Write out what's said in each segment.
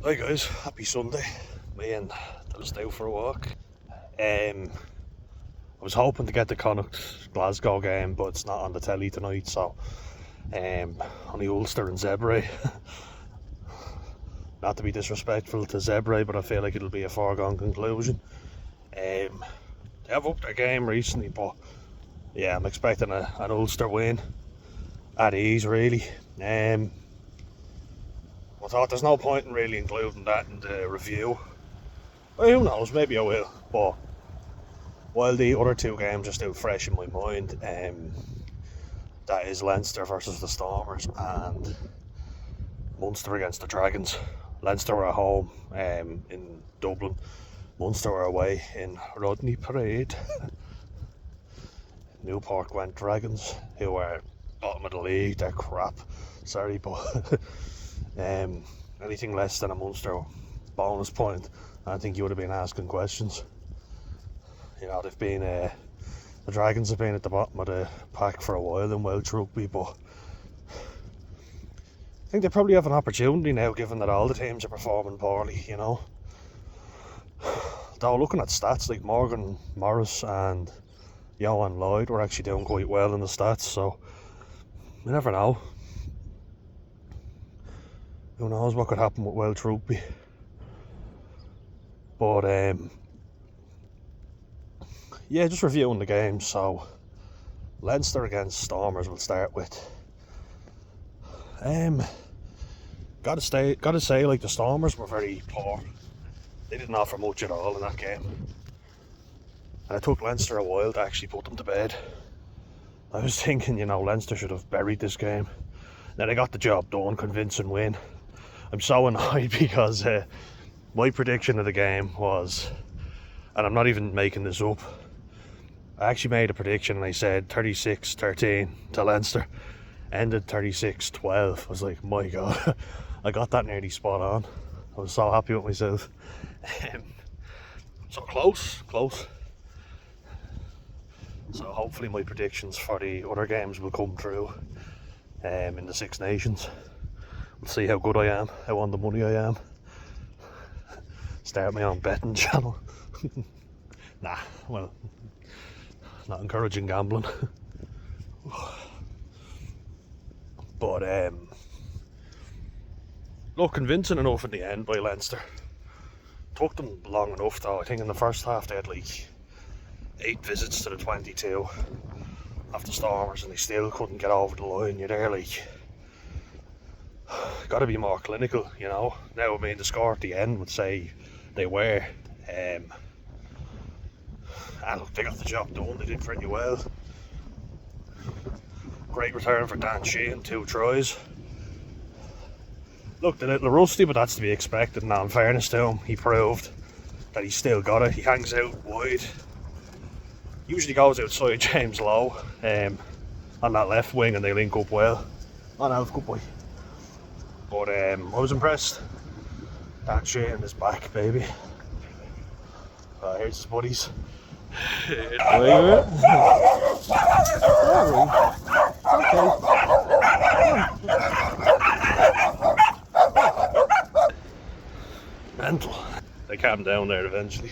Hi guys, happy Sunday. Me and Dylan's out for a walk. I was hoping to get the Connacht Glasgow game, but it's not on the telly tonight, so only Ulster and Zebra. Not to be disrespectful to Zebra, but I feel like it'll be a foregone conclusion. They have upped their game recently, but yeah, I'm expecting an Ulster win at ease, really. I thought there's no point in really including that in the review. Well, who knows, maybe I will. But while the other two games are still fresh in my mind, that is Leinster versus the Stormers and Munster against the Dragons. Leinster were at home in Dublin. Munster were away in Rodney Parade. Newport went Dragons, who are bottom of the league. They're crap. Sorry, but anything less than a Munster bonus point, I think you would have been asking questions. You know, the Dragons have been at the bottom of the pack for a while in Welsh rugby, but I think they probably have an opportunity now, given that all the teams are performing poorly, you know. Though looking at stats like Morgan Morris and Johan Lloyd were actually doing quite well in the stats, so you never know. Who knows what could happen with Welsh rugby. But yeah, just reviewing the game. So Leinster against Stormers we'll start with. Gotta say, like, the Stormers were very poor. They didn't offer much at all in that game. And it took Leinster a while to actually put them to bed. I was thinking, Leinster should have buried this game. Now they got the job done, convincing win. I'm so annoyed because my prediction of the game was, and I'm not even making this up, I actually made a prediction and I said 36-13 to Leinster. Ended 36-12. I was like, my God, I got that nearly spot on. I was so happy with myself. So close. So hopefully my predictions for the other games will come true in the Six Nations. We'll see how good I am, how on the money I am. Start my own betting channel. Nah, well, not encouraging gambling. But look, convincing enough in the end by Leinster. Took them long enough though. I think in the first half they had like 8 visits to the 22 of the Stormers and they still couldn't get over the line. You're there like, got to be more clinical, Now, I mean, the score at the end would say they were. And look, they got the job done. They did pretty well. Great return for Dan Sheehan, 2 tries. Looked a little rusty, but that's to be expected. Now, in fairness to him, he proved that he's still got it. He hangs out wide. Usually goes outside James Lowe on that left wing, and they link up well. Oh no, good boy. But I was impressed. Dan Sheehan is back, baby. Here's his buddies. Mental. They calmed down there eventually.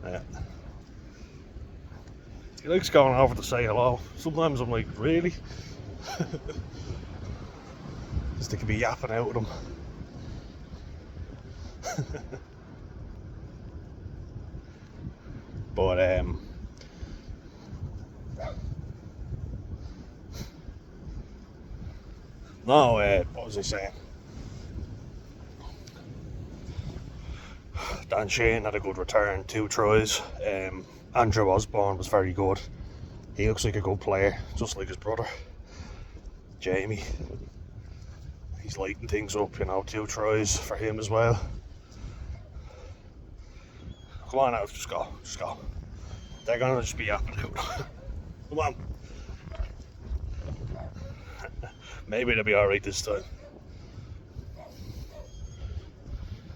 Yeah. He likes going over to say hello. Sometimes I'm like, really? Just they could be yapping out with him. But no, what was I saying? Dan Sheehan had a good return, 2 tries. Andrew Osborne was very good. He looks like a good player, just like his brother, Jamie. He's lighting things up, 2 tries for him as well. Come on now, just go. They're gonna just be yapping out. Come on. Maybe they'll be alright this time.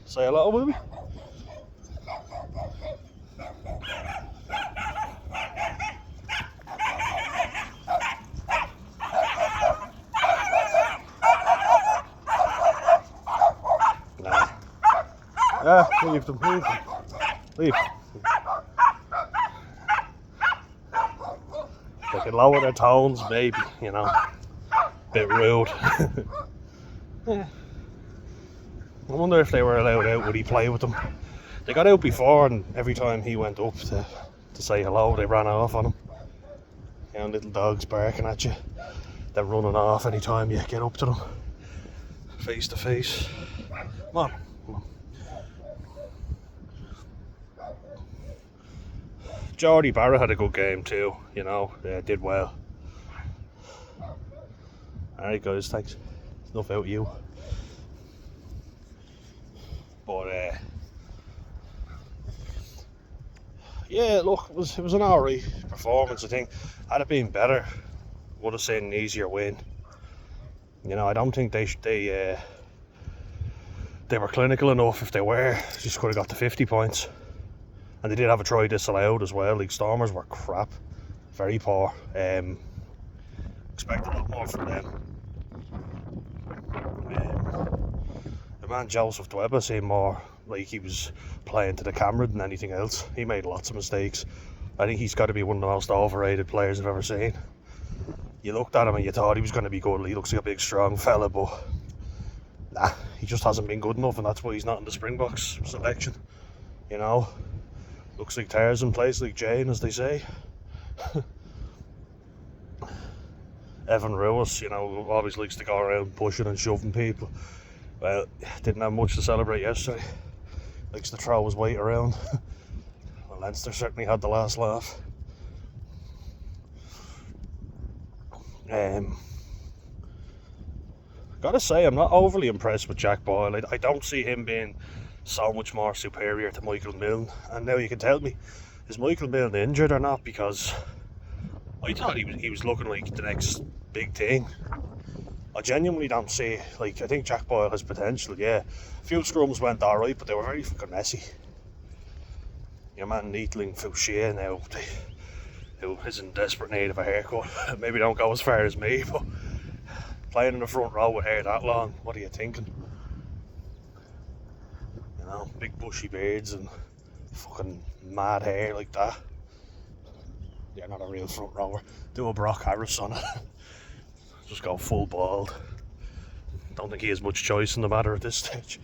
Say hello, baby. Leave them, leave them. Leave them. They can lower their tones, maybe, you know. Bit rude. Yeah. I wonder if they were allowed out, would he play with them? They got out before, and every time he went up to say hello, they ran off on him. You know, little dogs barking at you. They're running off anytime you get up to them. Face to face. Come on. Geordie Barrett had a good game too, you know, did well. Alright guys, thanks. Enough out of you. But yeah, look, it was an alright performance. I think had it been better, would have seen an easier win. You know, I don't think they were clinical enough. If they were, just could have got the 50 points. And they did have a try disallowed as well. Like, Stormers were crap, very poor. Expect a lot more from them. The man Joseph Dweba seemed more like he was playing to the camera than anything else. He made lots of mistakes. I think he's got to be one of the most overrated players I've ever seen. You looked at him and you thought he was going to be good. He looks like a big strong fella, but nah, he just hasn't been good enough, and that's why he's not in the Springboks selection. You know, looks like Tarzan, plays like Jane, as they say. Evan Ruiz, you know, always likes to go around pushing and shoving people. Well, didn't have much to celebrate yesterday. Likes to throw his weight around. Well, Leinster certainly had the last laugh. Gotta say, I'm not overly impressed with Jack Boyle. I don't see him being so much more superior to Michael Milne. And now you can tell me, is Michael Milne injured or not? Because I thought he was looking like the next big thing. I genuinely don't see, like, I think Jack Boyle has potential, yeah. A few scrums went alright, but they were very fucking messy. Your man Neatling Fouchier now, who is in desperate need of a haircut. Maybe don't go as far as me, but playing in the front row with hair that long, what are you thinking? You know, big bushy beards and fucking mad hair like that. You're not a real front rower. Do a Brock Harris on it. Just go full bald. Don't think he has much choice in the matter at this stage.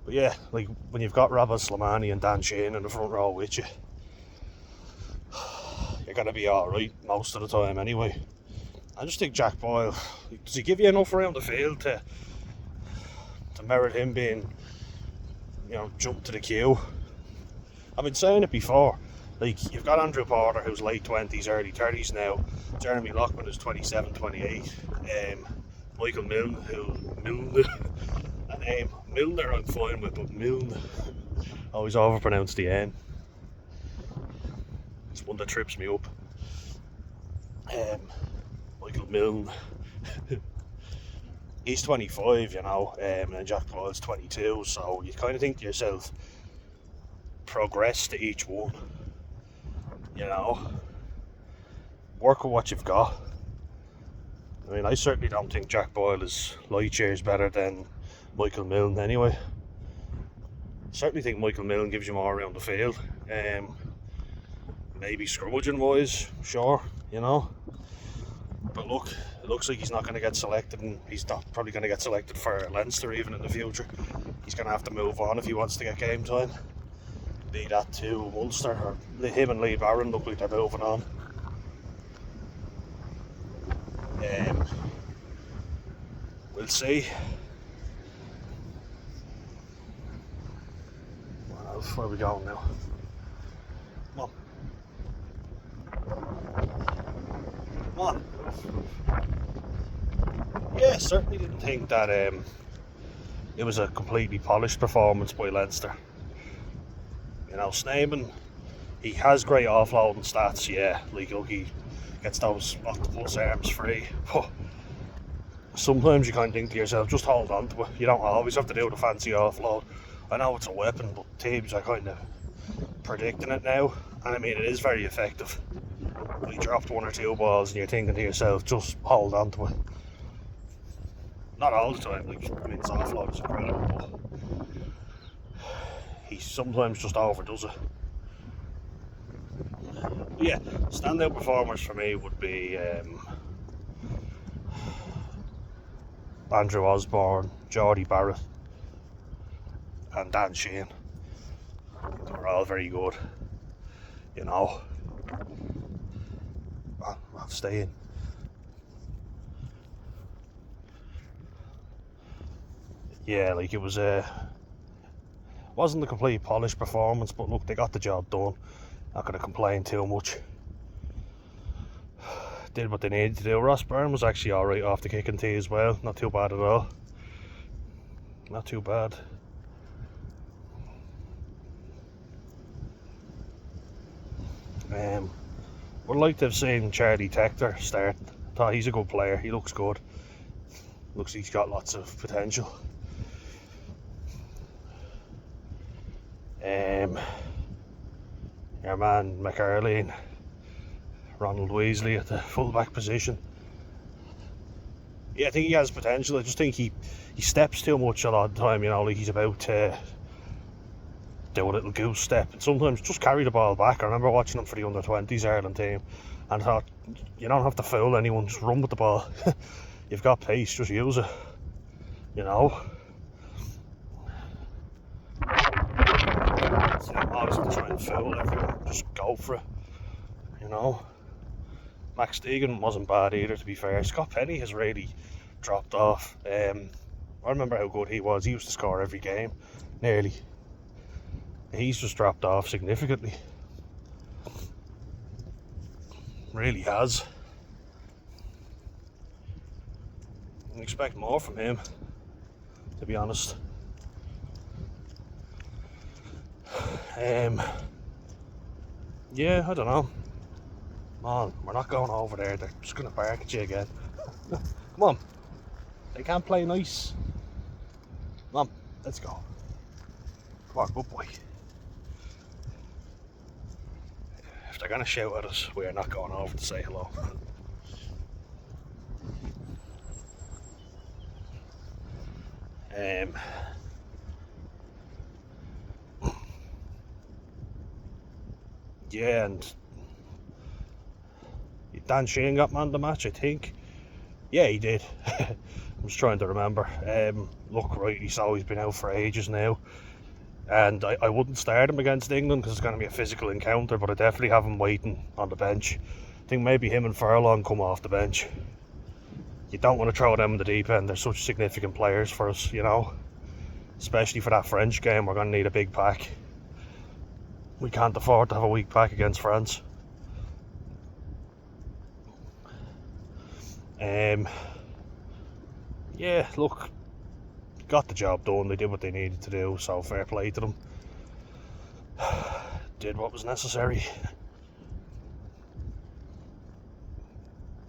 But yeah, like when you've got Rabah Slimani and Dan Sheehan in the front row with you, you're going to be alright most of the time anyway. I just think Jack Boyle, does he give you enough around the field to merit him being, you know, jump to the queue? I've been saying it before. Like, you've got Andrew Porter, who's late 20s, early 30s now. Jeremy Loughman is 27, 28. Michael Milne, a name. Milner I'm fine with, but Milne, always overpronounce the N. It's one that trips me up. Michael Milne, he's 25, you know, and Jack Boyle's 22, so you kind of think to yourself, progress to each one. You know, work with what you've got. I mean, I certainly don't think Jack Boyle is light years better than Michael Milne anyway. Certainly think Michael Milne gives you more around the field. Maybe scrummaging wise, sure, you know. But look, it looks like he's not going to get selected, and he's not probably going to get selected for Leinster even in the future. He's going to have to move on if he wants to get game time. Be that to Munster, or him and Lee Barron look like they're moving on. We'll see. What else? Where are we going now? Come on. Yeah, certainly didn't think that it was a completely polished performance by Leinster. You know, Snyman, he has great offloading stats, yeah. Like, look, he gets those octopus arms free. But sometimes you kind of think to yourself, just hold on to it. You don't always have to do the fancy offload. I know it's a weapon, but teams are kind of predicting it now. And I mean, it is very effective. You dropped one or two balls and you're thinking to yourself, just hold on to it. Not all the time, like, I mean, his offload is incredible, but he sometimes just overdoes it. But yeah, standout performers for me would be Andrew Osborne, Geordie Barrett, and Dan Sheehan. They were all very good, you know. I'll stay in. Yeah, like it wasn't a complete polished performance, but look, they got the job done. Not gonna complain too much. Did what they needed to do. Ross Byrne was actually alright off the kicking tee as well. Not too bad at all. Not too bad. Would like to have seen Charlie Tector start. Thought he's a good player. He looks good. Looks like he's got lots of potential. Your man McErleen, Ronald Weasley at the fullback position. Yeah, I think he has potential. I just think he steps too much a lot of the time, you know, like he's about to do a little goose step and sometimes just carry the ball back. I remember watching him for the under-20s Ireland team and I thought, you don't have to foul anyone, just run with the ball. You've got pace, just use it, you know. So I'm always going to try and foul everyone, just go for it, you know. Max Deegan wasn't bad either, to be fair. Scott Penny has really dropped off. I remember how good he was. He used to score every game, nearly. He's just dropped off significantly. Really has. I expect more from him, to be honest. Yeah, I don't know. Man, we're not going over there. They're just going to bark at you again. Come on. They can't play nice. Come on, let's go. Come on, good boy. If they're going to shout at us, we're not going over to say hello. Yeah, and Dan Sheehan got man of the match, I think. Yeah, he did. I'm just trying to remember. Look, right, he's always been out for ages now. And I wouldn't start him against England because it's going to be a physical encounter, but I definitely have him waiting on the bench. I think maybe him and Furlong come off the bench. You don't want to throw them in the deep end. They're such significant players for us, you know. Especially for that French game, we're going to need a big pack. We can't afford to have a weak pack against France. Yeah, look, got the job done. They did what they needed to do, so fair play to them. Did what was necessary.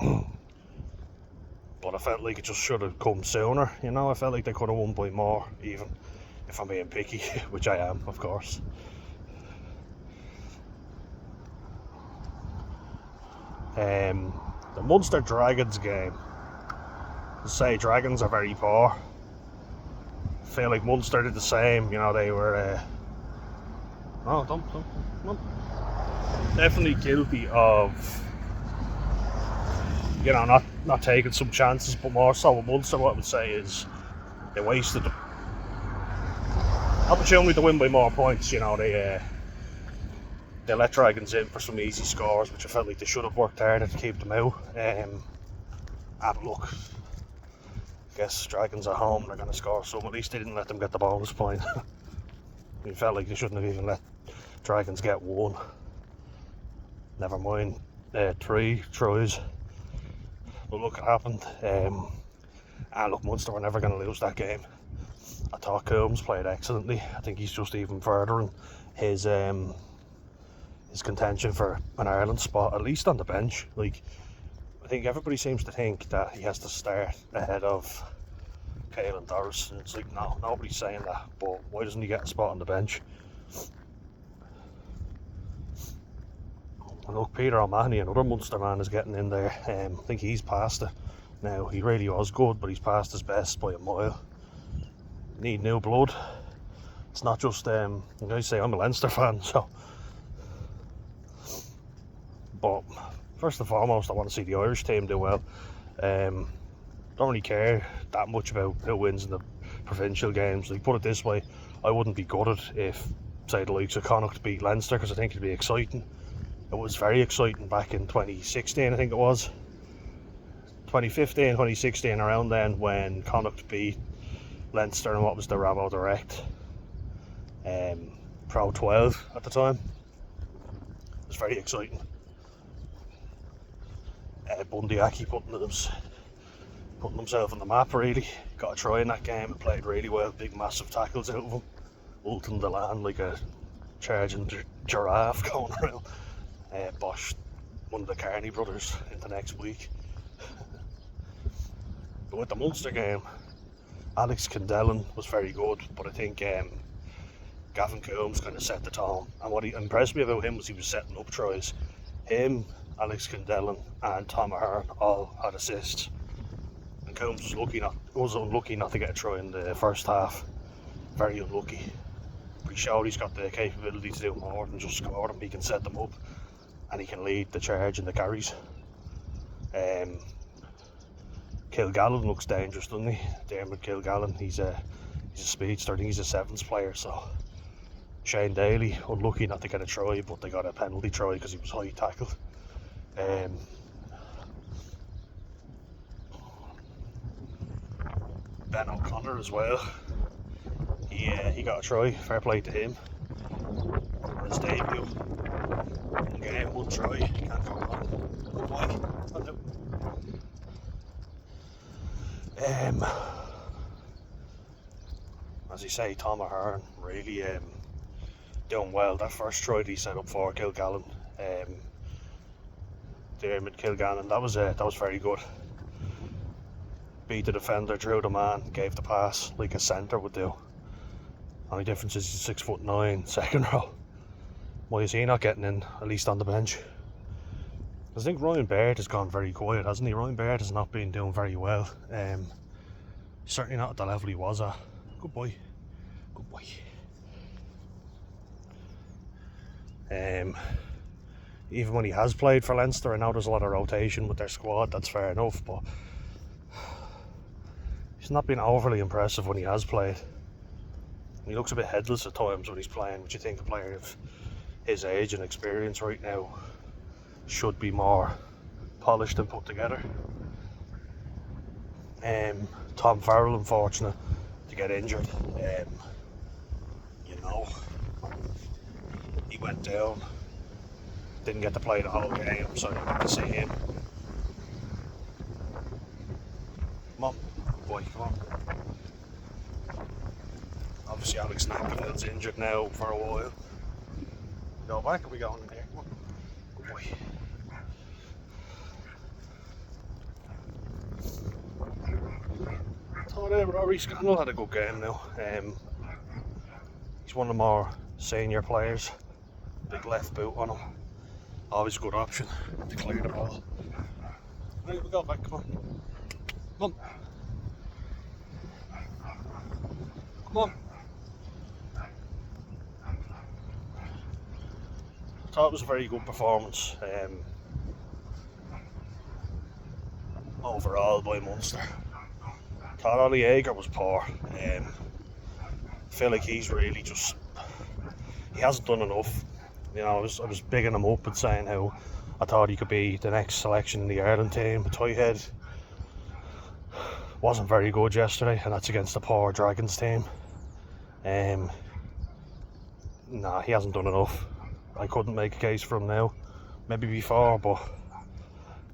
But I felt like it just should have come sooner, you know. I felt like they could have won by more, even if I'm being picky, which I am, of course. The Munster Dragons game. To say Dragons are very poor. I feel like Munster did the same, you know, they were don't. Definitely guilty of, you know, not taking some chances, but more so with Munster, what I would say is they wasted the opportunity to win by more points, you know. They let Dragons in for some easy scores, which I felt like they should have worked harder to keep them out. And look, I guess Dragons at home, they're going to score some. At least they didn't let them get the bonus point. It felt like they shouldn't have even let Dragons get one. Never mind 3 tries. But look, it happened. Look, Munster were never going to lose that game. I thought Coombs played excellently. I think he's just even furthering his contention for an Ireland spot, at least on the bench. Like, I think everybody seems to think that he has to start ahead of Caelan Doris, and it's like, no, nobody's saying that, but why doesn't he get a spot on the bench? And look, Peter O'Mahony, another Munster man, is getting in there. I think he's past it. Now, he really was good, but he's past his best by a mile. Need new blood. It's not just, I'm going to say I'm a Leinster fan, so. But first and foremost, I want to see the Irish team do well. Don't really care that much about who wins in the provincial games. Like, put it this way, I wouldn't be gutted if, say, the likes of Connacht beat Leinster, because I think it'd be exciting. It was very exciting back in 2016, I think it was. 2015, 2016, around then, when Connacht beat Leinster and what was the Rabo Direct Pro 12 at the time. It was very exciting. Bundyaki putting himself on the map, really. Got a try in that game and played really well. Big massive tackles out of him. Ulting the land like a charging giraffe going around. Boshed one of the Carney brothers into next week. But with the Munster game, Alex Cindellin was very good, but I think Gavin Coombs kind of set the tone. And what impressed me about him was he was setting up tries. Him, Alex Cindellin and Tom Ahern all had assists. And Coombs was unlucky not to get a try in the first half. Very unlucky. But he showed he's got the capability to do more than just score them. He can set them up and he can lead the charge and the carries. Kilgallen looks dangerous, doesn't he? Dermot Kilgallen, he's a speedster. I think he's a sevens player, so Shane Daly, unlucky not to get a try, but they got a penalty try because he was high tackled. Ben O'Connor as well. He got a try. Fair play to him. For his debut. One game, one try. Can't go wrong. Good boy. As you say, Tom Ahern really doing well. That first try that he set up for Kilgallen, Dermot Kilgallen, that was very good. Beat the defender, drew the man, gave the pass like a centre would do. Only difference is he's 6'9", second row. Why is he not getting in, at least on the bench? I think Ryan Baird has gone very quiet, hasn't he? Ryan Baird has not been doing very well. Certainly not at the level he was at. Good boy. Good boy. Even when he has played for Leinster, I know there's a lot of rotation with their squad, that's fair enough, but he's not been overly impressive when he has played. He looks a bit headless at times when he's playing, which you think a player of his age and experience right now should be more polished and put together. Tom Farrell, unfortunate to get injured. He went down, didn't get to play the whole game, so I didn't get to see him. Come on, boy, come on. Obviously Alex Nankerville's injured now for a while. Go back, are we going in there? Come on. Good boy. Rory Scannell had a good game now. He's one of the more senior players. Big left boot on him. Always a good option to clear the ball. Right, we go back, come on. Come on. Come on. I thought it was a very good performance overall by Munster. Thought Ollie Jaeger was poor. I feel like he's really just, he hasn't done enough. You know, I was bigging him up and saying how I thought he could be the next selection in the Ireland team, but Toyhead wasn't very good yesterday, and that's against the poor Dragons team. Nah, he hasn't done enough. I couldn't make a case for him now. Maybe before, but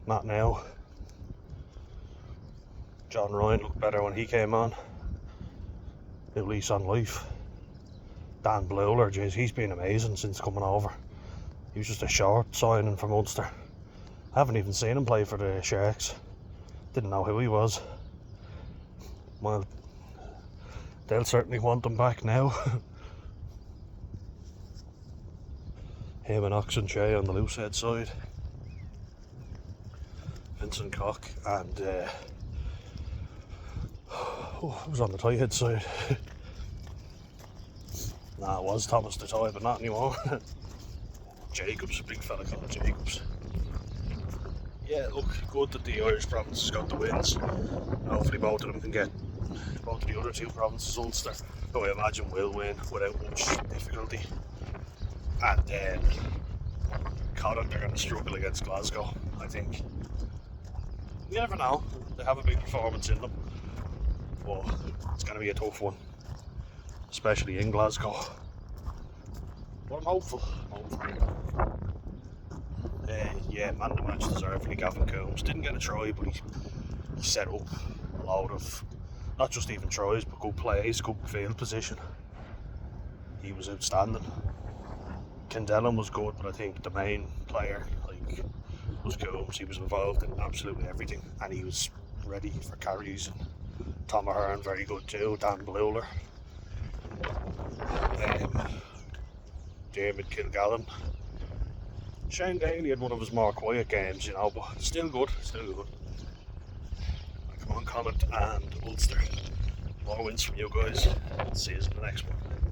not now. John Ryan looked better when he came on. At least on life. Dan Bleuler, geez, he's been amazing since coming over. He was just a short signing for Munster. I haven't even seen him play for the Sharks. Didn't know who he was. Well, they'll certainly want him back now. Him and Oxenshea on the loose head side. Vincent Koch and Oh, it was on the tight head side. Nah, it was Thomas the tie, but not anymore. Jacobs, a big fella called Jacobs. Yeah, look, good that the Irish provinces got the wins. Hopefully both of them can get both of the other two provinces, Ulster, who I imagine will win without much difficulty. And then Connacht, they're going to struggle against Glasgow, I think. You never know, they have a big performance in them, but it's going to be a tough one, especially in Glasgow. But I'm hopeful. Yeah, man, the match deservedly. Gavin Coombs didn't get a try, but he set up a load of, not just even tries, but good plays, good field position. He was outstanding. Kendellen was good, but I think the main player was Coombs. He was involved in absolutely everything, and he was ready for carries. And Tom Ahern very good too. Dan Bleuler, David Kilgallen. Shane Daly had one of his more quiet games, you know, but still good. Come on, Connacht and Ulster. More wins from you guys. See you in the next one.